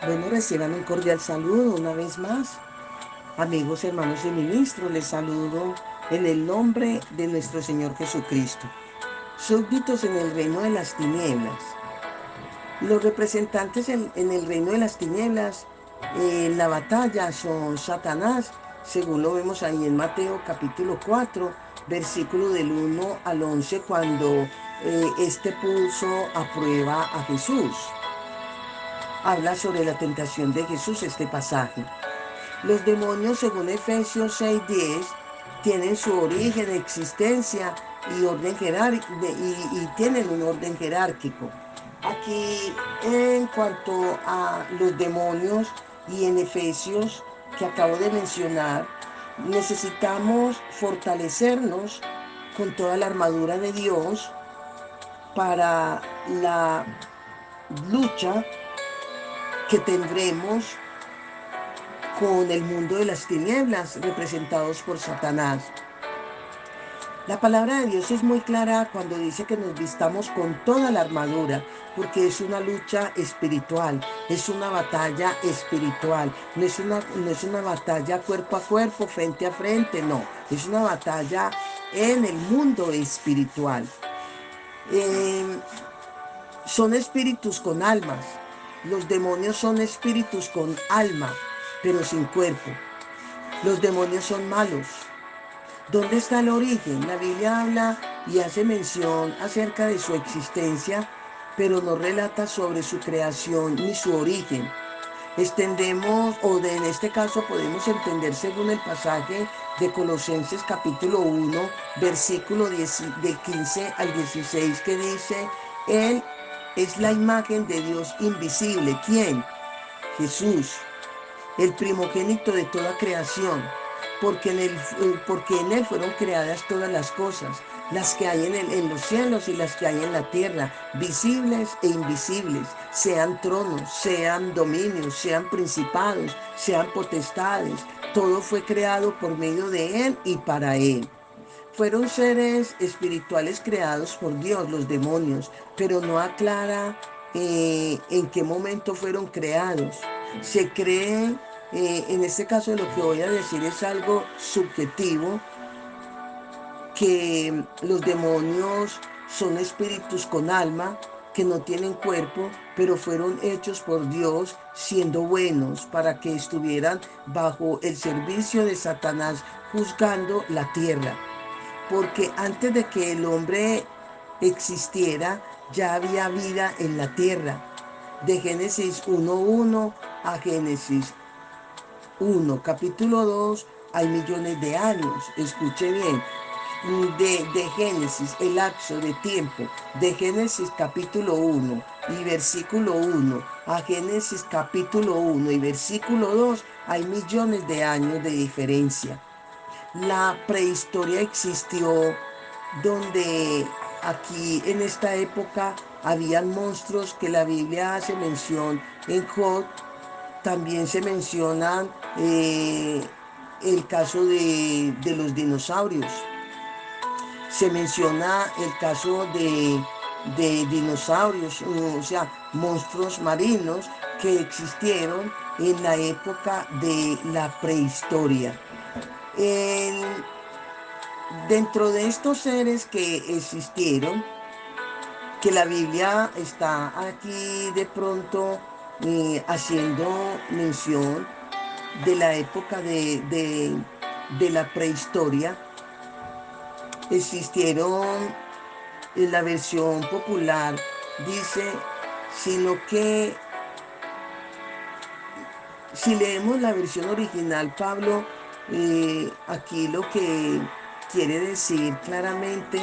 Bueno, reciban un cordial saludo una vez más. Amigos, hermanos y ministros, les saludo en el nombre de nuestro Señor Jesucristo. Súbditos en el reino de las tinieblas. Los representantes en el reino de las tinieblas, en la batalla son Satanás, según lo vemos ahí en Mateo capítulo 4, versículo del 1 al 11, cuando este puso a prueba a Jesús. Habla sobre la tentación de Jesús este pasaje. Los demonios, según Efesios 6:10, tienen su origen, existencia y orden y tienen un orden jerárquico. Aquí, en cuanto a los demonios y en Efesios que acabo de mencionar, necesitamos fortalecernos con toda la armadura de Dios para la lucha que tendremos con el mundo de las tinieblas representados por Satanás. La palabra de Dios es muy clara cuando dice que nos vistamos con toda la armadura, porque es una lucha espiritual, es una batalla espiritual, no es una batalla cuerpo a cuerpo, frente a frente, no, es una batalla en el mundo espiritual. Eh, Son espíritus con almas, los demonios son espíritus con alma, pero sin cuerpo. Los demonios son malos. ¿Dónde está el origen? La Biblia habla y hace mención acerca de su existencia, pero no relata sobre su creación ni su origen. Extendemos, en este caso podemos entender según el pasaje de Colosenses capítulo 1, versículo 10 del 15 al 16, que dice, Él es la imagen de Dios invisible. ¿Quién? Jesús, el primogénito de toda creación, porque en él fueron creadas todas las cosas, las que hay en los cielos y las que hay en la tierra, visibles e invisibles, sean tronos, sean dominios, sean principados, sean potestades. Todo fue creado por medio de él y para él. Fueron seres espirituales creados por Dios, los demonios, pero no aclara en qué momento fueron creados. Se cree, en este caso lo que voy a decir es algo subjetivo, que los demonios son espíritus con alma, que no tienen cuerpo, pero fueron hechos por Dios siendo buenos para que estuvieran bajo el servicio de Satanás juzgando la tierra, porque antes de que el hombre existiera, ya había vida en la tierra. De Génesis 1:1 a Génesis 1, capítulo 2, hay millones de años. Escuche bien. De Génesis, el lapso de tiempo, de Génesis capítulo 1 y versículo 1 a Génesis capítulo 1 y versículo 2, hay millones de años de diferencia. La prehistoria existió donde aquí en esta época habían monstruos que la Biblia hace mención en Job. También se mencionan el caso de los dinosaurios. Se menciona el caso de dinosaurios, o sea, monstruos marinos que existieron en la época de la prehistoria. El, Dentro de estos seres que existieron, que la Biblia está aquí de pronto haciendo mención de la época de la prehistoria, existieron en la versión popular, dice, sino que si leemos la versión original, Pablo, aquí lo que quiere decir claramente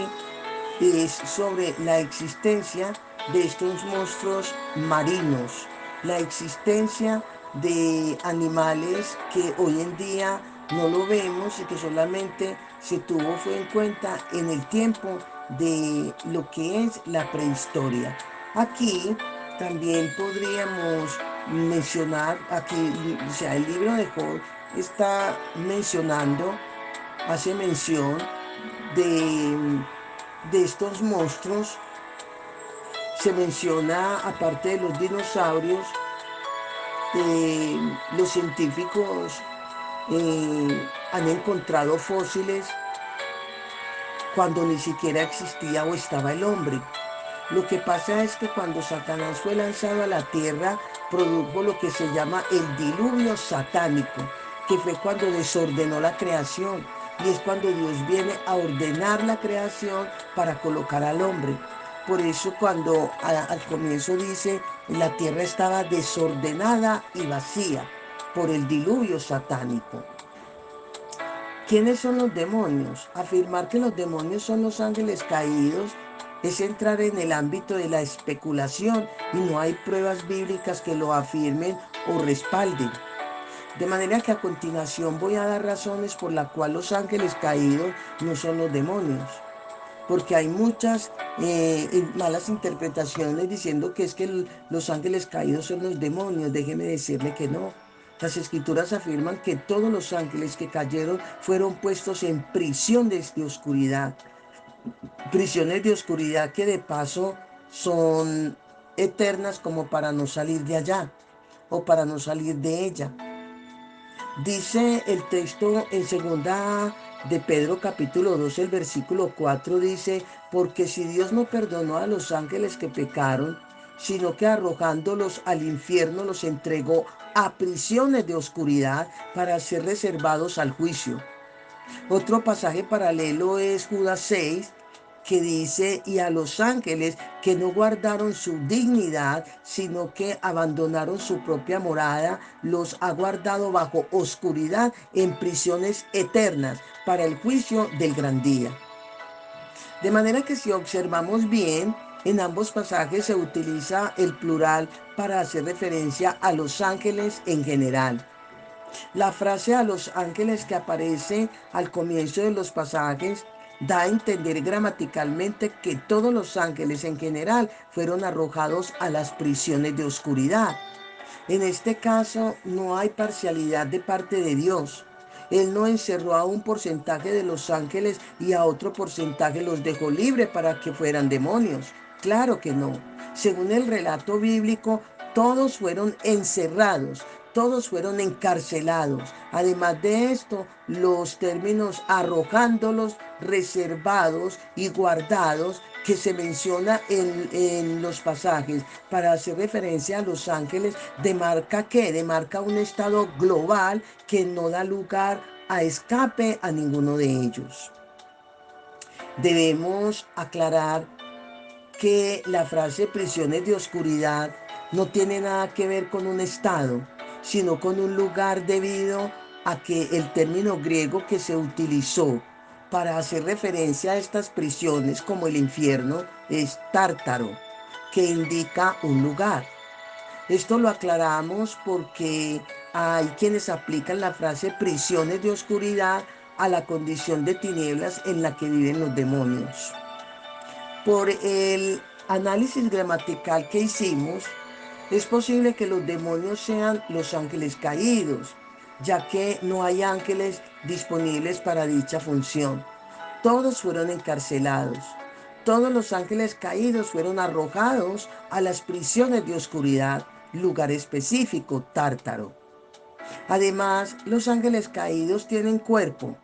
es sobre la existencia de estos monstruos marinos, la existencia de animales que hoy en día no lo vemos y que solamente se tuvo fue en cuenta en el tiempo de lo que es la prehistoria. Aquí también podríamos mencionar, aquí, o sea, el libro de Job está mencionando, hace mención de, de estos monstruos. Se menciona, aparte de los dinosaurios, los científicos han encontrado fósiles cuando ni siquiera existía o estaba el hombre. Lo que pasa es que cuando Satanás fue lanzado a la tierra, produjo lo que se llama el diluvio satánico, que fue cuando desordenó la creación. Y es cuando Dios viene a ordenar la creación para colocar al hombre. Por eso cuando al comienzo dice, la tierra estaba desordenada y vacía por el diluvio satánico. ¿Quiénes son los demonios? Afirmar que los demonios son los ángeles caídos es entrar en el ámbito de la especulación y no hay pruebas bíblicas que lo afirmen o respalden. De manera que a continuación voy a dar razones por las cuales los ángeles caídos no son los demonios. Porque hay muchas malas interpretaciones diciendo que es que los ángeles caídos son los demonios. Déjeme decirle que no. Las escrituras afirman que todos los ángeles que cayeron fueron puestos en prisiones de oscuridad. Prisiones de oscuridad que de paso son eternas como para no salir de allá o para no salir de ella. Dice el texto en segunda de Pedro capítulo 2, el versículo 4 dice, porque si Dios no perdonó a los ángeles que pecaron, sino que arrojándolos al infierno los entregó a prisiones de oscuridad para ser reservados al juicio. Otro pasaje paralelo es Judas 6, que dice, y a los ángeles que no guardaron su dignidad, sino que abandonaron su propia morada, los ha guardado bajo oscuridad en prisiones eternas para el juicio del gran día. De manera que si observamos bien, en ambos pasajes se utiliza el plural para hacer referencia a los ángeles en general. La frase a los ángeles que aparece al comienzo de los pasajes da a entender gramaticalmente que todos los ángeles en general fueron arrojados a las prisiones de oscuridad. En este caso no hay parcialidad de parte de Dios. Él no encerró a un porcentaje de los ángeles y a otro porcentaje los dejó libre para que fueran demonios. Claro que no. Según el relato bíblico, todos fueron encerrados, todos fueron encarcelados. Además de esto, los términos arrojándolos, reservados y guardados que se menciona en los pasajes para hacer referencia a los ángeles, demarca ¿qué? Demarca un estado global que no da lugar a escape a ninguno de ellos. Debemos aclarar que la frase prisiones de oscuridad no tiene nada que ver con un estado, sino con un lugar debido a que el término griego que se utilizó para hacer referencia a estas prisiones como el infierno es tártaro, que indica un lugar. Esto lo aclaramos porque hay quienes aplican la frase prisiones de oscuridad a la condición de tinieblas en la que viven los demonios. Por el análisis gramatical que hicimos, es posible que los demonios sean los ángeles caídos, ya que no hay ángeles disponibles para dicha función. Todos fueron encarcelados. Todos los ángeles caídos fueron arrojados a las prisiones de oscuridad, lugar específico, Tártaro. Además, los ángeles caídos tienen cuerpo,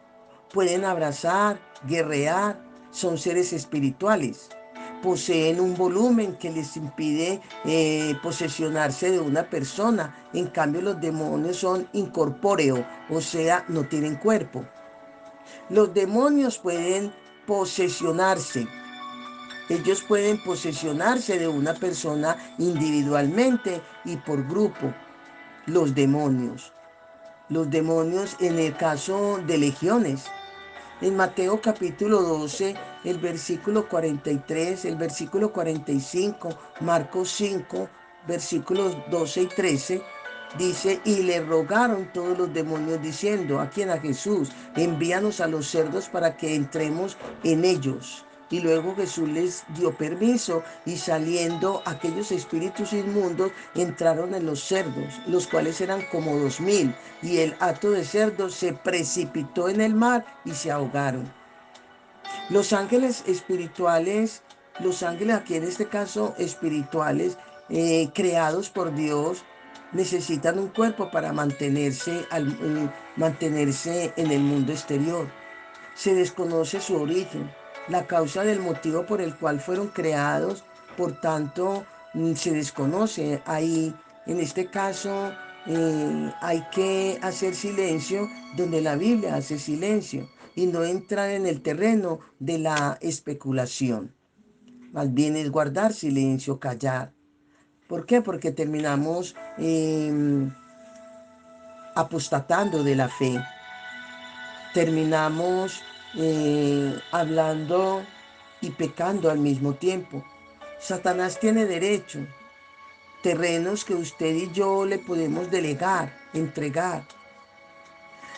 pueden abrazar, guerrear, son seres espirituales. Poseen un volumen que les impide posesionarse de una persona. En cambio, los demonios son incorpóreos, o sea, no tienen cuerpo. Los demonios pueden posesionarse. Ellos pueden posesionarse de una persona individualmente y por grupo. Los demonios. Los demonios en el caso de legiones. En Mateo capítulo 12, el versículo 43, el versículo 45, Marcos 5, versículos 12 y 13, dice, y le rogaron todos los demonios diciendo, ¿a quién? A Jesús, envíanos a los cerdos para que entremos en ellos. Y luego Jesús les dio permiso y saliendo aquellos espíritus inmundos entraron en los cerdos, los cuales eran como 2000, y el hato de cerdos se precipitó en el mar y se ahogaron. Los ángeles espirituales, los ángeles aquí en este caso espirituales, creados por Dios, necesitan un cuerpo para mantenerse en el mundo exterior. Se desconoce su origen, la causa del motivo por el cual fueron creados, por tanto, se desconoce. Ahí, en este caso, hay que hacer silencio donde la Biblia hace silencio y no entrar en el terreno de la especulación. Más bien es guardar silencio, callar. ¿Por qué? Porque terminamos apostatando de la fe. Terminamos hablando y pecando al mismo tiempo. Satanás tiene derecho, terrenos que usted y yo le podemos delegar, entregar.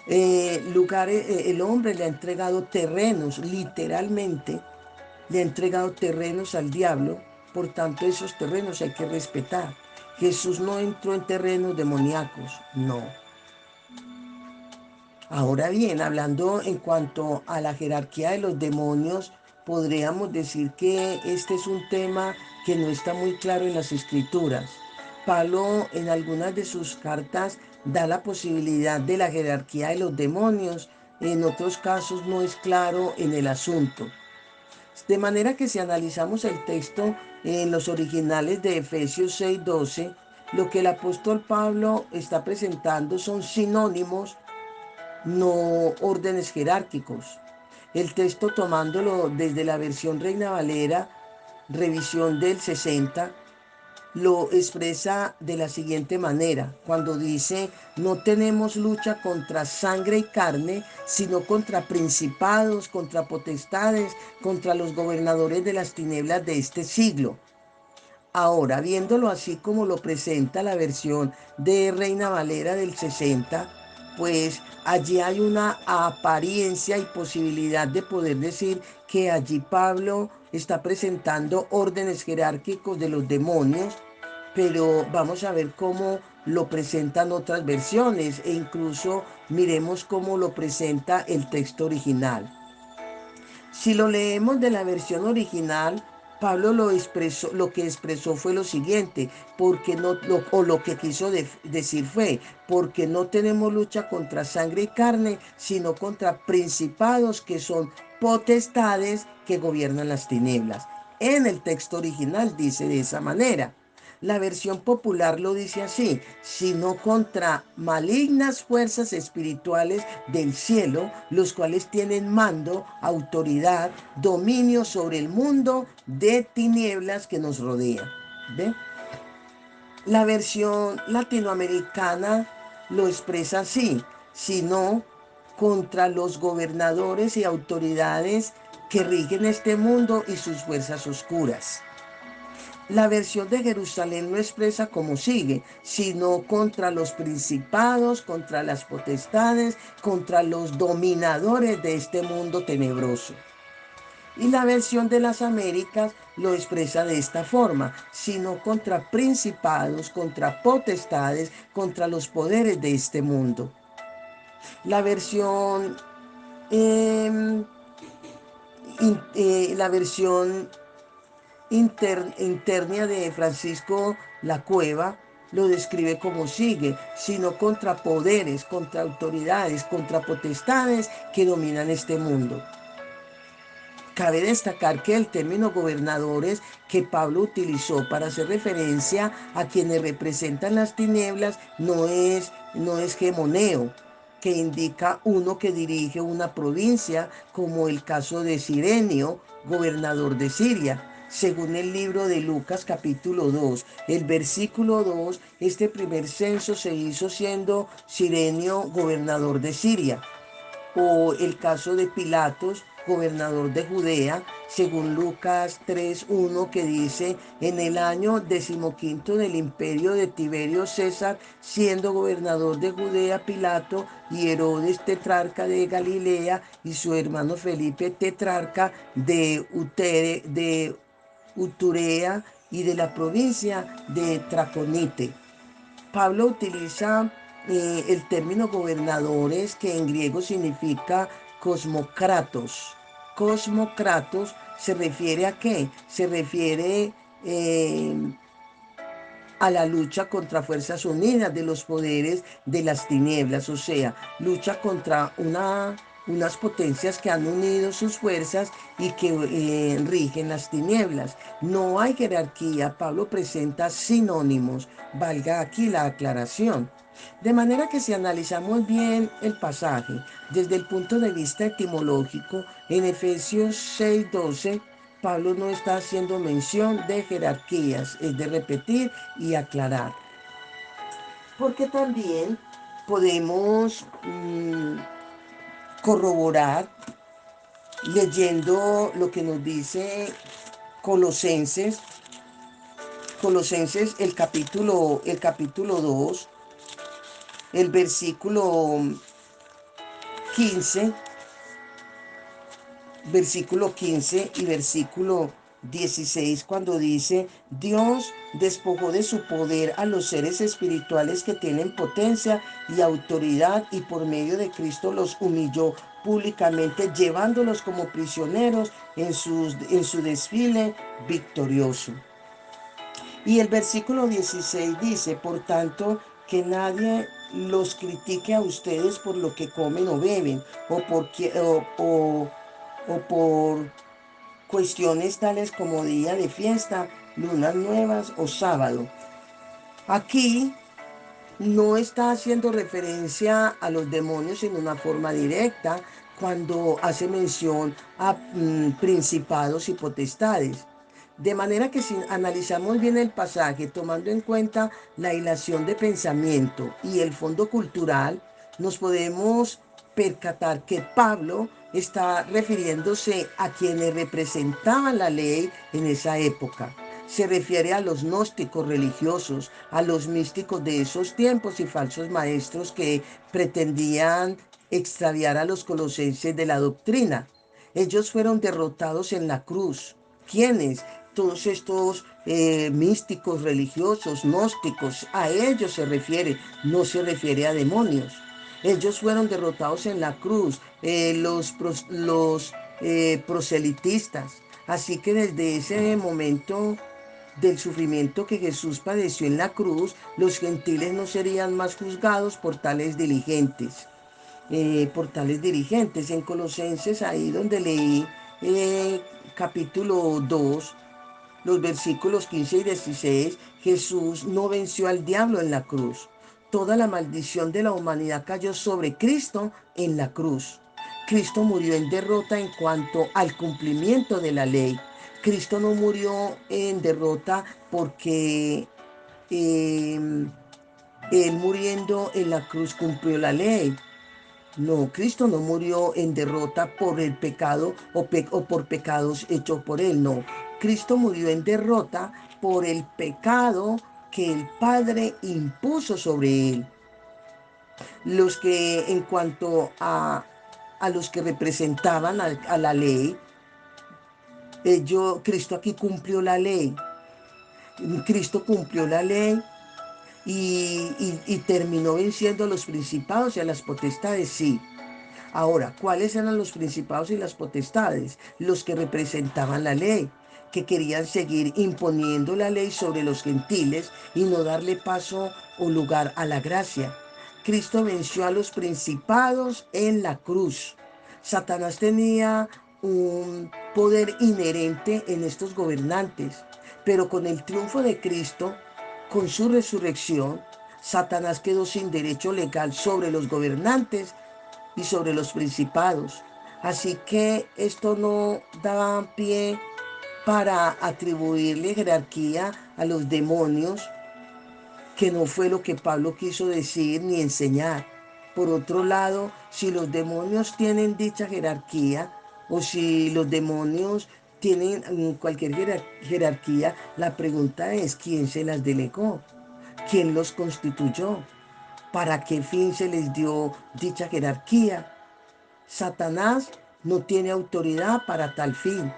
El hombre le ha entregado terrenos, literalmente, le ha entregado terrenos al diablo, por tanto esos terrenos hay que respetar. Jesús no entró en terrenos demoníacos, no. Ahora bien, hablando en cuanto a la jerarquía de los demonios, podríamos decir que este es un tema que no está muy claro en las escrituras. Pablo en algunas de sus cartas da la posibilidad de la jerarquía de los demonios, en otros casos no es claro en el asunto. De manera que si analizamos el texto en los originales de Efesios 6:12, lo que el apóstol Pablo está presentando son sinónimos, no órdenes jerárquicos. El texto, tomándolo desde la versión Reina Valera, revisión del 60, lo expresa de la siguiente manera, cuando dice: no tenemos lucha contra sangre y carne, sino contra principados, contra potestades, contra los gobernadores de las tinieblas de este siglo. Ahora, viéndolo así como lo presenta la versión de Reina Valera del 60, pues allí hay una apariencia y posibilidad de poder decir que allí Pablo está presentando órdenes jerárquicos de los demonios, pero vamos a ver cómo lo presentan otras versiones e incluso miremos cómo lo presenta el texto original. Si lo leemos de la versión original, Pablo lo que expresó fue lo siguiente, porque no, lo que quiso decir fue, porque no tenemos lucha contra sangre y carne, sino contra principados que son potestades que gobiernan las tinieblas. En el texto original dice de esa manera. La versión popular lo dice así: sino contra malignas fuerzas espirituales del cielo, los cuales tienen mando, autoridad, dominio sobre el mundo de tinieblas que nos rodea. ¿Ve? La versión latinoamericana lo expresa así: sino contra los gobernadores y autoridades que rigen este mundo y sus fuerzas oscuras. La versión de Jerusalén lo expresa como sigue: sino contra los principados, contra las potestades, contra los dominadores de este mundo tenebroso. Y la versión de las Américas lo expresa de esta forma: sino contra principados, contra potestades, contra los poderes de este mundo. La versión, eh, la versión interna de Francisco La Cueva lo describe como sigue: sino contra poderes, contra autoridades, contra potestades que dominan este mundo. Cabe destacar que el término gobernadores que Pablo utilizó para hacer referencia a quienes representan las tinieblas no es gemoneo, que indica uno que dirige una provincia, como el caso de Cirenio, gobernador de Siria. Según el libro de Lucas capítulo 2, el versículo 2, este primer censo se hizo siendo Cirenio gobernador de Siria. O el caso de Pilatos, gobernador de Judea, según Lucas 3:1, que dice: en el año 15 del imperio de Tiberio César, siendo gobernador de Judea Pilato, y Herodes tetrarca de Galilea, y su hermano Felipe tetrarca de Uturea y de la provincia de Traconite. Pablo utiliza el término gobernadores, que en griego significa cosmocratos. Cosmocratos se refiere a qué? Se refiere a la lucha contra fuerzas unidas de los poderes de las tinieblas, o sea, lucha contra unas potencias que han unido sus fuerzas y que rigen las tinieblas. No hay jerarquía. Pablo presenta sinónimos, valga aquí la aclaración. De manera que si analizamos bien el pasaje desde el punto de vista etimológico, en Efesios 6:12, Pablo no está haciendo mención de jerarquías, es de repetir y aclarar. Porque también podemos corroborar leyendo lo que nos dice Colosenses, Colosenses el capítulo 2, el quince, versículo 15 y versículo 16, cuando dice: Dios despojó de su poder a los seres espirituales que tienen potencia y autoridad, y por medio de Cristo los humilló públicamente, llevándolos como prisioneros en su desfile victorioso. Y el versículo 16 dice: por tanto, que nadie los critique a ustedes por lo que comen o beben, o por cuestiones tales como día de fiesta, lunas nuevas o sábado. Aquí no está haciendo referencia a los demonios en una forma directa cuando hace mención a principados y potestades. De manera que si analizamos bien el pasaje, tomando en cuenta la hilación de pensamiento y el fondo cultural, nos podemos percatar que Pablo está refiriéndose a quienes representaban la ley en esa época. Se refiere a los gnósticos religiosos, a los místicos de esos tiempos y falsos maestros que pretendían extraviar a los colosenses de la doctrina. Ellos fueron derrotados en la cruz. ¿Quiénes? Todos estos místicos religiosos, gnósticos, a ellos se refiere, no se refiere a demonios. Ellos fueron derrotados en la cruz, los proselitistas. Así que desde ese momento del sufrimiento que Jesús padeció en la cruz, los gentiles no serían más juzgados por tales dirigentes. En Colosenses, ahí donde leí capítulo 2, los versículos 15 y 16, Jesús no venció al diablo en la cruz. Toda la maldición de la humanidad cayó sobre Cristo en la cruz. Cristo murió en derrota en cuanto al cumplimiento de la ley. Cristo no murió en derrota porque eh, Él muriendo en la cruz cumplió la ley. No, Cristo no murió en derrota por el pecado o por pecados hechos por Él, no. Cristo murió en derrota por el pecado que el Padre impuso sobre Él. Los que en cuanto a los que representaban a la ley, Cristo aquí cumplió la ley. Cristo cumplió la ley y terminó venciendo a los principados y a las potestades, sí. Ahora, ¿cuáles eran los principados y las potestades? Los que representaban la ley, que querían seguir imponiendo la ley sobre los gentiles y no darle paso o lugar a la gracia. Cristo venció a los principados en la cruz. Satanás tenía un poder inherente en estos gobernantes, pero con el triunfo de Cristo, con su resurrección, Satanás quedó sin derecho legal sobre los gobernantes y sobre los principados. Así que esto no daba pie para atribuirle jerarquía a los demonios, que no fue lo que Pablo quiso decir ni enseñar. Por otro lado, si los demonios tienen dicha jerarquía o si los demonios tienen cualquier jerarquía, la pregunta es: ¿quién se las delegó? ¿Quién los constituyó? ¿Para qué fin se les dio dicha jerarquía? Satanás no tiene autoridad para tal fin,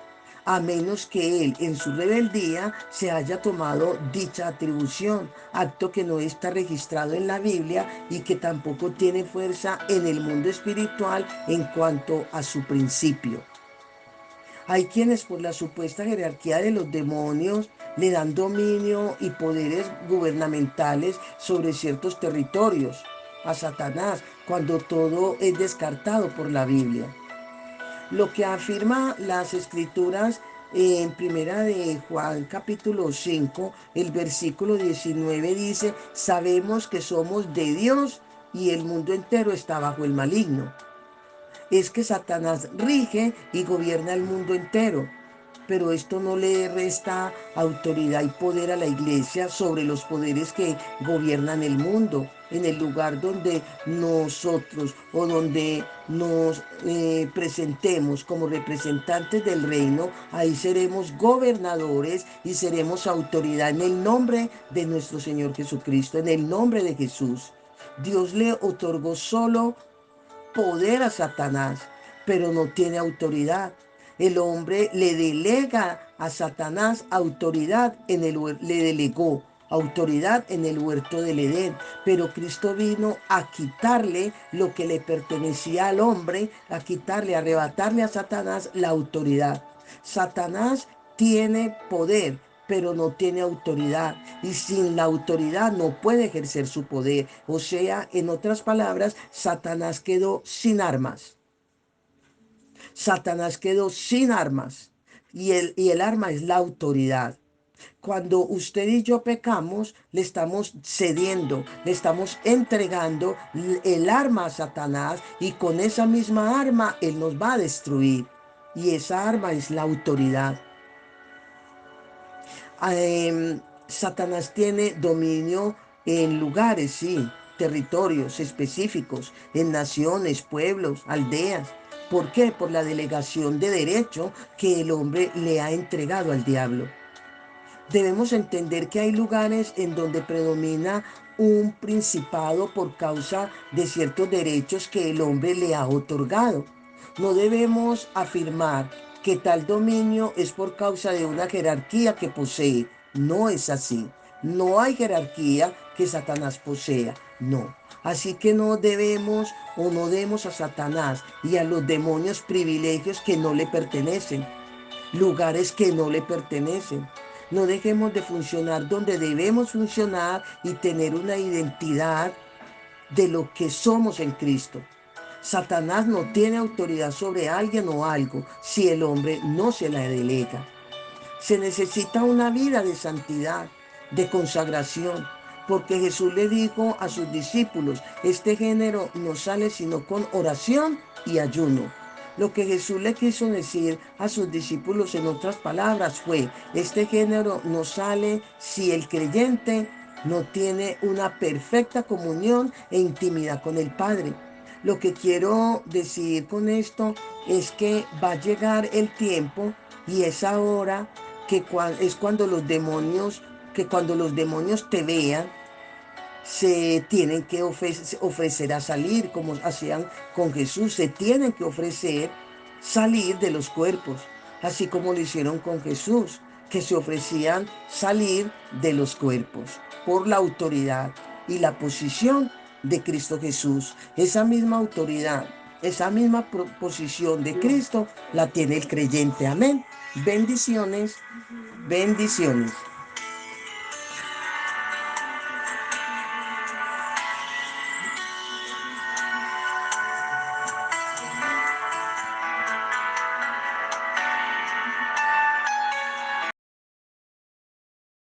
a menos que él en su rebeldía se haya tomado dicha atribución, acto que no está registrado en la Biblia y que tampoco tiene fuerza en el mundo espiritual en cuanto a su principio. Hay quienes por la supuesta jerarquía de los demonios le dan dominio y poderes gubernamentales sobre ciertos territorios a Satanás, cuando todo es descartado por la Biblia. Lo que afirma las escrituras en primera de Juan capítulo 5, el versículo 19 dice: sabemos que somos de Dios y el mundo entero está bajo el maligno. Es que Satanás rige y gobierna el mundo entero, pero esto no le resta autoridad y poder a la iglesia sobre los poderes que gobiernan el mundo. En el lugar donde nosotros o donde nos presentemos como representantes del reino, ahí seremos gobernadores y seremos autoridad en el nombre de nuestro Señor Jesucristo, en el nombre de Jesús. Dios le otorgó solo poder a Satanás, pero no tiene autoridad. El hombre le delega a Satanás autoridad le delegó autoridad en el huerto del Edén, pero Cristo vino a quitarle lo que le pertenecía al hombre, a quitarle, a arrebatarle a Satanás la autoridad. Satanás tiene poder, pero no tiene autoridad, y sin la autoridad no puede ejercer su poder. O sea, en otras palabras, Satanás quedó sin armas. Satanás quedó sin armas, y el arma es la autoridad. Cuando usted y yo pecamos, le estamos cediendo, le estamos entregando el arma a Satanás, y con esa misma arma él nos va a destruir. Y esa arma es la autoridad. Satanás tiene dominio en lugares, sí, territorios específicos, en naciones, pueblos, aldeas. ¿Por qué? Por la delegación de derecho que el hombre le ha entregado al diablo. Debemos entender que hay lugares en donde predomina un principado por causa de ciertos derechos que el hombre le ha otorgado. No debemos afirmar que tal dominio es por causa de una jerarquía que posee. No es así. No hay jerarquía que Satanás posea. No. Así que no debemos o no demos a Satanás y a los demonios privilegios que no le pertenecen, lugares que no le pertenecen. No dejemos de funcionar donde debemos funcionar y tener una identidad de lo que somos en Cristo. Satanás no tiene autoridad sobre alguien o algo si el hombre no se la delega. Se necesita una vida de santidad, de consagración, porque Jesús le dijo a sus discípulos: este género no sale sino con oración y ayuno. Lo que Jesús le quiso decir a sus discípulos, en otras palabras, fue: este género no sale si el creyente no tiene una perfecta comunión e intimidad con el Padre. Lo que quiero decir con esto es que va a llegar el tiempo, y es ahora, es que cuando los demonios te vean, se tienen que ofrecer a salir, como hacían con Jesús. Se tienen que ofrecer salir de los cuerpos, así como lo hicieron con Jesús, que se ofrecían salir de los cuerpos por la autoridad y la posición de Cristo Jesús. Esa misma autoridad, esa misma posición de Cristo la tiene el creyente. Amén. Bendiciones, bendiciones.